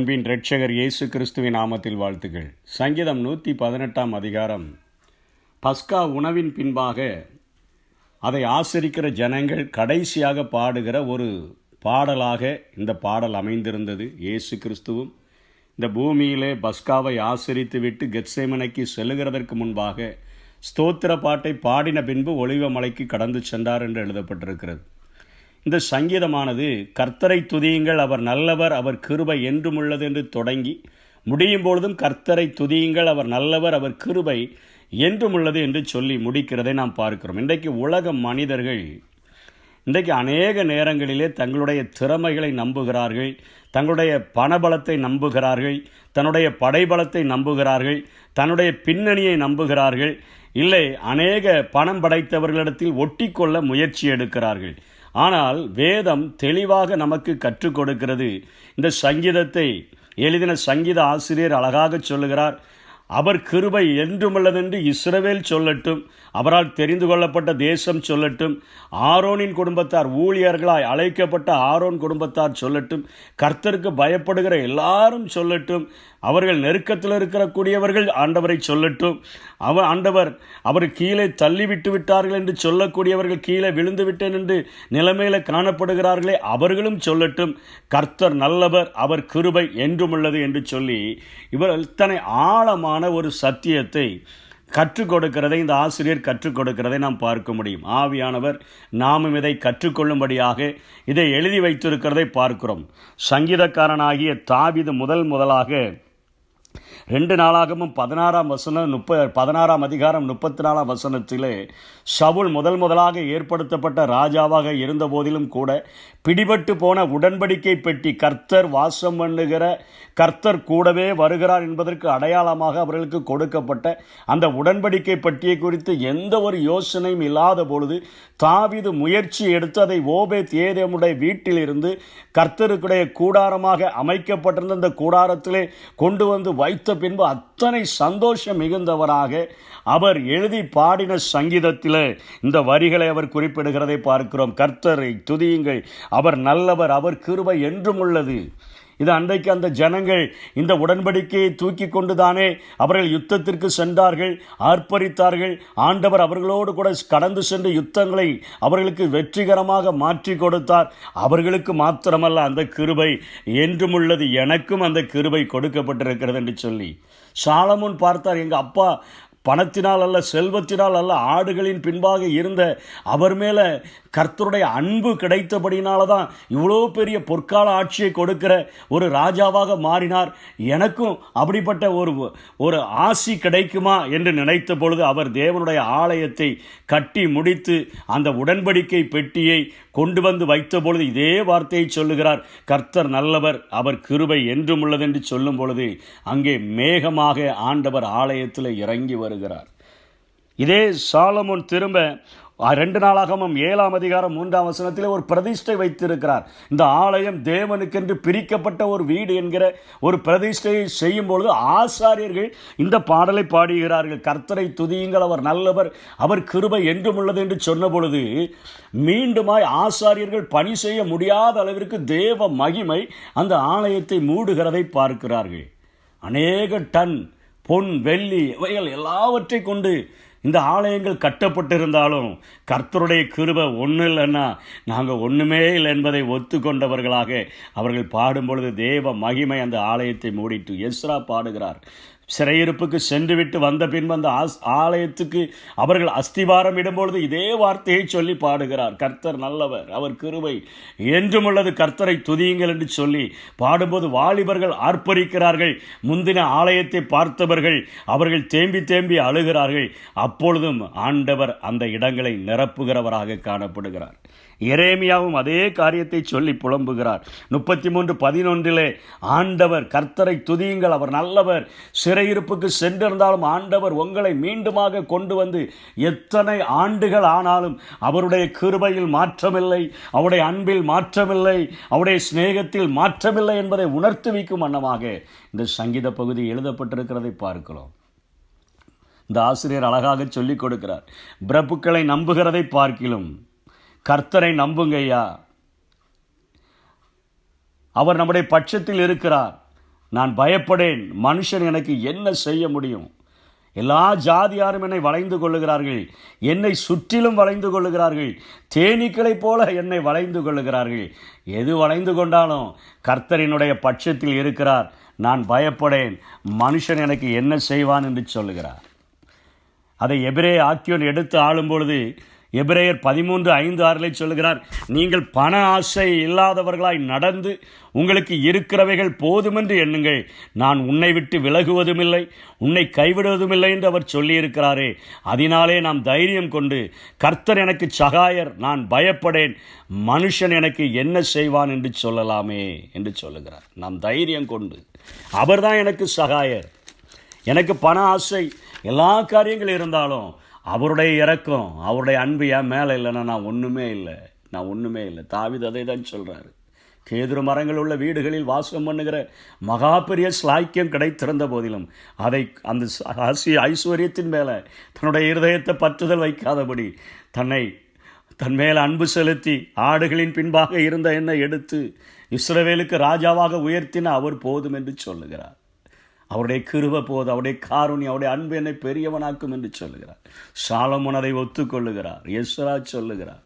அன்பின் இரட்சகர் இயேசு கிறிஸ்துவின் நாமத்தில் வாழ்த்துக்கள். சங்கீதம் 118 அதிகாரம். பஸ்கா உணவின் பின்பாக அதை ஆசரிக்கிற ஜனங்கள் கடைசியாக பாடுகிற ஒரு பாடலாக இந்த பாடல் அமைந்திருந்தது. இயேசு கிறிஸ்துவும் இந்த பூமியிலே பஸ்காவை ஆசரித்து விட்டு கெத்சேமனைக்கு செல்லுகிறதற்கு முன்பாக ஸ்தோத்திர பாட்டை பாடின பின்பு ஒலிவ மலைக்கு கடந்து சென்றார் என்று எழுதப்பட்டிருக்கிறது. இந்த சங்கீதமானது கர்த்தரை துதியுங்கள், அவர் நல்லவர், அவர் கிருபை என்றும் உள்ளது என்று தொடங்கி முடியும் பொழுதும் கர்த்தரை துதியுங்கள், அவர் நல்லவர், அவர் கிருபை என்றும் உள்ளது என்று சொல்லி முடிக்கிறதை நாம் பார்க்கிறோம். இன்றைக்கு உலக மனிதர்கள் இன்றைக்கு அநேக நேரங்களிலே தங்களுடைய திறமைகளை நம்புகிறார்கள், தங்களுடைய பணபலத்தை நம்புகிறார்கள், தன்னுடைய படைபலத்தை நம்புகிறார்கள், தன்னுடைய பின்னணியை நம்புகிறார்கள், இல்லை அநேக பணம் படைத்தவர்களிடத்தில் ஒட்டிக்கொள்ள முயற்சி எடுக்கிறார்கள். ஆனால் வேதம் தெளிவாக நமக்கு கற்றுக் கொடுக்கிறது. இந்த சங்கீதத்தை எழுதின சங்கீத ஆசிரியர் அழகாக சொல்லுகிறார். அவர் கிருபை என்றுமுள்ளதென்று இஸ்ரவேல் சொல்லட்டும், அவரால் தெரிந்து கொள்ளப்பட்ட தேசம் சொல்லட்டும், ஆரோனின் குடும்பத்தார் ஊழியர்களாய் அழைக்கப்பட்ட ஆரோன் குடும்பத்தார் சொல்லட்டும், கர்த்தருக்கு பயப்படுகிற எல்லாரும் சொல்லட்டும், அவர்கள் நெருக்கத்தில் இருக்கக்கூடியவர்கள் ஆண்டவரை சொல்லட்டும், ஆண்டவர் அவர் கீழே தள்ளிவிட்டு விட்டார்கள் என்று சொல்லக்கூடியவர்கள் கீழே விழுந்து விட்டேன் என்று நிலைமையில காணப்படுகிறார்களே அவர்களும் சொல்லட்டும், கர்த்தர் நல்லவர், அவர் கிருபை என்றும் உள்ளது என்று சொல்லி இவர் இத்தனை ஆழமான ஒரு சத்தியத்தை கற்றுக் கொடுக்கிறதை இந்த ஆசிரியர் கற்றுக் கொடுக்கிறதை நாம் பார்க்க முடியும். ஆவியானவர் நாமும் இதை கற்றுக்கொள்ளும்படியாக இதை எழுதி வைத்திருக்கிறதை பார்க்கிறோம். சங்கீதக்காரனாகிய தாவீது முதலாக 2 நாளாகமும் 16 அதிகாரம் 34 வசனத்திலே சவுல் முதலாக ஏற்படுத்தப்பட்ட ராஜாவாக இருந்த போதிலும் கூட பிடிபட்டு போன உடன்படிக்கை பெட்டி, கர்த்தர் வாசம் பண்ணுகிற கர்த்தர் கூடவே வருகிறார் என்பதற்கு அடையாளமாக அவர்களுக்கு கொடுக்கப்பட்ட அந்த உடன்படிக்கை பெட்டியை குறித்து எந்த ஒரு யோசனையும் இல்லாத பொழுது தாவீது முயற்சி எடுத்து அதை ஓபேத் ஏதேமுடைய வீட்டில் இருந்து கர்த்தருக்குடைய கூடாரமாக அமைக்கப்பட்டிருந்த அந்த கூடாரத்திலே கொண்டு வந்து வைத்த பின்பு அத்தனை சந்தோஷம் மிகுந்தவராக அவர் எழுதி பாடின சங்கீதத்தில் இந்த வரிகளை அவர் குறிப்பிடுகிறதை பார்க்கிறோம். கர்த்தரை துதியுங்கள், அவர் நல்லவர், அவர் கிருபை என்றும் உள்ளது. இது அன்றைக்கு அந்த ஜனங்கள் இந்த உடன்படிக்கையை தூக்கி கொண்டுதானே அவர்கள் யுத்தத்திற்கு சென்றார்கள், ஆர்ப்பரித்தார்கள். ஆண்டவர் அவர்களோடு கூட கடந்து சென்று யுத்தங்களை அவர்களுக்கு வெற்றிகரமாக மாற்றி கொடுத்தார். அவர்களுக்கு மாத்திரமல்ல, அந்த கிருபை என்றும் உள்ளது, எனக்கும் அந்த கிருபை கொடுக்கப்பட்டிருக்கிறது என்று சொல்லி சாலமோன் பார்த்தார். எங்கள் அப்பா பணத்தினால் அல்ல, செல்வத்தினால் அல்ல, ஆடுகளின் பின்பாக இருந்த அவர் மேலே கர்த்தருடைய அன்பு கிடைத்தபடினால தான் இவ்வளோ பெரிய பொற்கால ஆட்சியை கொடுக்கிற ஒரு ராஜாவாக மாறினார். எனக்கும் அப்படிப்பட்ட ஒரு ஆசி கிடைக்குமா என்று நினைத்த பொழுது அவர் தேவனுடைய ஆலயத்தை கட்டி முடித்து அந்த உடன்படிக்கை பெட்டியை கொண்டு வந்து வைத்த பொழுது இதே வார்த்தையை சொல்லுகிறார். கர்த்தர் நல்லவர், அவர் கிருபை என்றும் உள்ளது என்று சொல்லும் பொழுது அங்கே மேகமாக ஆண்டவர் ஆலயத்தில் இறங்கி வருகிறார். இதே சாலமோன் திரும்ப 2 நாளாகமும் 7 அதிகாரம் 3 வசனத்திலே ஒரு பிரதிஷ்டை வைத்திருக்கிறார். இந்த ஆலயம் தேவனுக்கென்று பிரிக்கப்பட்ட ஒரு வீடு என்கிற ஒரு பிரதிஷ்டையை செய்யும் பொழுது ஆசாரியர்கள் இந்த பாடலை பாடுகிறார்கள். கர்த்தரை துதியுங்கள், அவர் நல்லவர், அவர் கிருபை என்றும் உள்ளது என்று சொன்ன பொழுது மீண்டுமாய் ஆசாரியர்கள் பணி செய்ய முடியாத அளவிற்கு தேவ மகிமை அந்த ஆலயத்தை மூடுகிறதை பார்க்கிறார்கள். அநேக டன் பொன், வெள்ளி இவைகள் எல்லாவற்றை கொண்டு இந்த ஆலயங்கள் கட்டப்பட்டிருந்தாலும் கர்த்தருடைய கிருபை ஒன்றும் இல்லைன்னா நாங்கள் ஒன்றுமே இல்லை என்பதை ஒத்துக்கொண்டவர்களாக அவர்கள் பாடும் பொழுது தேவ மகிமை அந்த ஆலயத்தை மூடிட்டு எஸ்ரா பாடுகிறார். சிறையிருப்புக்கு சென்று விட்டு வந்த பின்பு அந்த ஆலயத்துக்கு அவர்கள் அஸ்திவாரம் இடும்பொழுது இதே வார்த்தையை சொல்லி பாடுகிறார். கர்த்தர் நல்லவர், அவர் கிருபை என்றும் உள்ளது, கர்த்தரை துதியுங்கள் என்று சொல்லி பாடும்போது வாலிபர்கள் ஆர்ப்பரிக்கிறார்கள். முந்தின ஆலயத்தை பார்த்தவர்கள் அவர்கள் தேம்பி அழுகிறார்கள். அப்பொழுதும் ஆண்டவர் அந்த இடங்களை நிரப்புகிறவராக காணப்படுகிறார். எரேமியாவும் அதே காரியத்தை சொல்லி புலம்புகிறார். 33:11 ஆண்டவர் கர்த்தரை துதியுங்கள், அவர் நல்லவர், சிறையிருப்புக்கு சென்றிருந்தாலும் ஆண்டவர் உங்களை மீண்டுமாக கொண்டு வந்து எத்தனை ஆண்டுகள் ஆனாலும் அவருடைய கிருபையில் மாற்றமில்லை, அவருடைய அன்பில் மாற்றமில்லை, அவருடைய சிநேகத்தில் மாற்றமில்லை என்பதை உணர்த்துவிக்கும் வண்ணமாக இந்த சங்கீத பகுதி எழுதப்பட்டிருக்கிறதை பார்க்கிறோம். இந்த ஆசிரியர் அழகாக சொல்லிக் கொடுக்கிறார். பிரபுக்களை நம்புகிறதை பார்க்கிலும் கர்த்தரை நம்புங்கய்யா, அவர் நம்முடைய பட்சத்தில் இருக்கிறார், நான் பயப்படேன், மனுஷன் எனக்கு என்ன செய்ய முடியும்? எல்லா ஜாதியாரும் என்னை வளைந்து கொள்ளுகிறார்கள், என்னை சுற்றிலும் வளைந்து கொள்ளுகிறார்கள், தேனீக்களைப் போல என்னை வளைந்து கொள்ளுகிறார்கள். எது வளைந்து கொண்டாலும் கர்த்தர் என்னுடைய பட்சத்தில் இருக்கிறார். நான் பயப்படேன், மனுஷன் எனக்கு என்ன செய்வான் என்று சொல்லுகிறார். அதை எபிரேய ஆக்கியோன் எடுத்து ஆளும் பொழுது எபிரேயர் 13:5-6 சொல்லுகிறார், நீங்கள் பண ஆசை இல்லாதவர்களாய் நடந்து உங்களுக்கு இருக்கிறவைகள் போதுமென்று எண்ணுங்கள். நான் உன்னை விட்டு விலகுவதுமில்லை, உன்னை கைவிடுவதுமில்லை என்று அவர் சொல்லியிருக்கிறாரே. அதனாலே நாம் தைரியம் கொண்டு, கர்த்தர் எனக்கு சகாயர், நான் பயப்படேன், மனுஷன் எனக்கு என்ன செய்வான் என்று சொல்லலாமே என்று சொல்லுகிறார். நாம் தைரியம் கொண்டு, அவர்தான் எனக்கு சகாயர். எனக்கு பண ஆசை எல்லா காரியங்கள் இருந்தாலும் அவருடைய இரக்கம், அவருடைய அன்பு என் மேலே இல்லைன்னா நான் ஒன்றுமே இல்லை. தாவீது அதை தான் சொல்கிறாரு. கேதுரு மரங்கள் உள்ள வீடுகளில் வாசம் பண்ணுகிற மகா பெரிய ஸ்லாக்கியம் கிடைத்திருந்த போதிலும் அதை அந்த ஐஸ்வர்யத்தின் மேலே தன்னுடைய இருதயத்தை பற்றுதல் வைக்காதபடி தன் மேலே அன்பு செலுத்தி ஆடுகளின் பின்பாக இருந்த என்னை எடுத்து இஸ்ரவேலுக்கு ராஜாவாக உயர்த்தின அவர் போதும் என்று சொல்லுகிறார். அவருடைய கிருபை போது, அவருடைய காருண்யம், அவருடைய அன்பு என்னை பெரியவனாக்கும் என்று சொல்லுகிறார். சாலமோன் அதை ஒத்துக்கொள்ளுகிறார். எஸ்ரா சொல்லுகிறார்.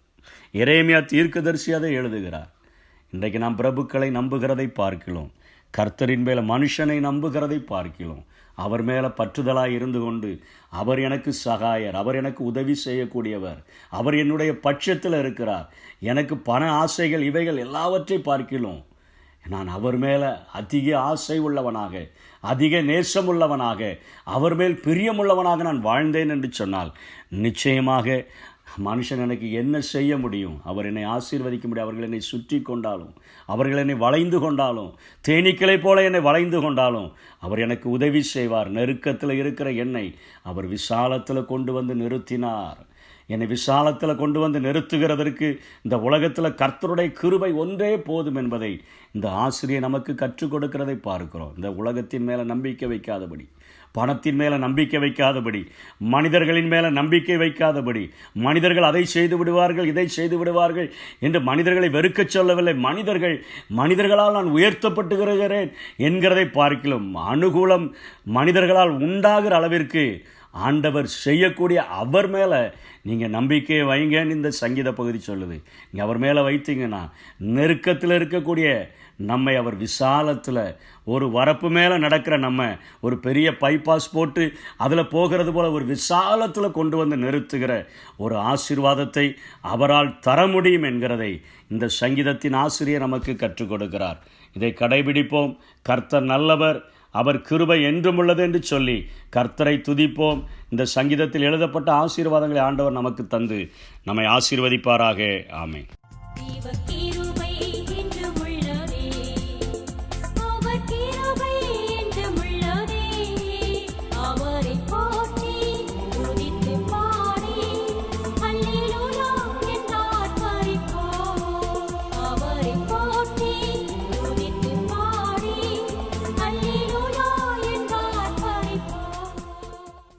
எரேமியா தீர்க்கதரிசி அதை எழுதுகிறார். இன்றைக்கு நாம் பிரபுக்களை நம்புகிறதை பார்க்கிறோம், கர்த்தரின் மேலே மனுஷனை நம்புகிறதை பார்க்கிறோம். அவர் மேலே பற்றுதலாக இருந்து கொண்டு, அவர் எனக்கு சகாயர், அவர் எனக்கு உதவி செய்யக்கூடியவர், அவர் என்னுடைய பட்சத்தில் இருக்கிறார், எனக்கு பண ஆசைகள் இவைகள் எல்லாவற்றை பார்க்கிறோம், நான் அவர் மேலே அதிக ஆசை உள்ளவனாக, அதிக நேசம் உள்ளவனாக, அவர் மேல் பிரியமுள்ளவனாக நான் வாழ்ந்தேன் என்று சொன்னால் நிச்சயமாக மனுஷன் எனக்கு என்ன செய்ய முடியும்? அவர் என்னை ஆசீர்வதிக்க முடியும். அவர்கள் என்னை சுற்றி கொண்டாலும், அவர்கள் என்னை வளைந்து கொண்டாலும், தேனீக்களைப் போல என்னை வளைந்து கொண்டாலும் அவர் எனக்கு உதவி செய்வார். நெருக்கத்தில் இருக்கிற என்னை அவர் விசாலத்தில் கொண்டு வந்து நிறுத்தினார். என்னை விசாலத்தில் கொண்டு வந்து நிறுத்துகிறதற்கு இந்த உலகத்தில் கர்த்தருடைய கிருபை ஒன்றே போதும் என்பதை இந்த ஆசிரியர் நமக்கு கற்றுக் கொடுக்கிறதை பார்க்கிறோம். இந்த உலகத்தின் மேலே நம்பிக்கை வைக்காதபடி, பணத்தின் மேலே நம்பிக்கை வைக்காதபடி, மனிதர்களின் மேலே நம்பிக்கை வைக்காதபடி, மனிதர்கள் அதை செய்து விடுவார்கள், இதை செய்து விடுவார்கள் என்று மனிதர்களை வெறுக்கச் சொல்லவில்லை. மனிதர்களால் நான் உயர்த்தப்பட்டுகிறேன் என்கிறதை பார்க்கலாம். அனுகூலம் மனிதர்களால் உண்டாகிற அளவிற்கு ஆண்டவர் செய்யக்கூடிய அவர் மேலே நீங்கள் நம்பிக்கையை வைங்கன்னு இந்த சங்கீத பகுதி சொல்லுது. நீங்கள் அவர் மேலே வைத்தீங்கன்னா நெருக்கத்தில் இருக்கக்கூடிய நம்மை அவர் விசாலத்தில், ஒரு வரப்பு மேலே நடக்கிற நம்ம ஒரு பெரிய பைபாஸ் போட்டு அதில் போகிறது போல் ஒரு விசாலத்தில் கொண்டு வந்து நிறுத்துகிற ஒரு ஆசீர்வாதத்தை அவரால் தர முடியும் என்கிறதை இந்த சங்கீதத்தின் ஆசிரியர் நமக்கு கற்றுக் கொடுக்கிறார். இதை கடைபிடிப்போம். கர்த்தர் நல்லவர், அவர் கிருபை என்றும் உள்ளது என்று சொல்லி கர்த்தரை துதிப்போம். இந்த சங்கீதத்தில் எழுதப்பட்ட ஆசீர்வாதங்களை ஆண்டவர் நமக்கு தந்து நம்மை ஆசீர்வதிப்பாராக. ஆமென்.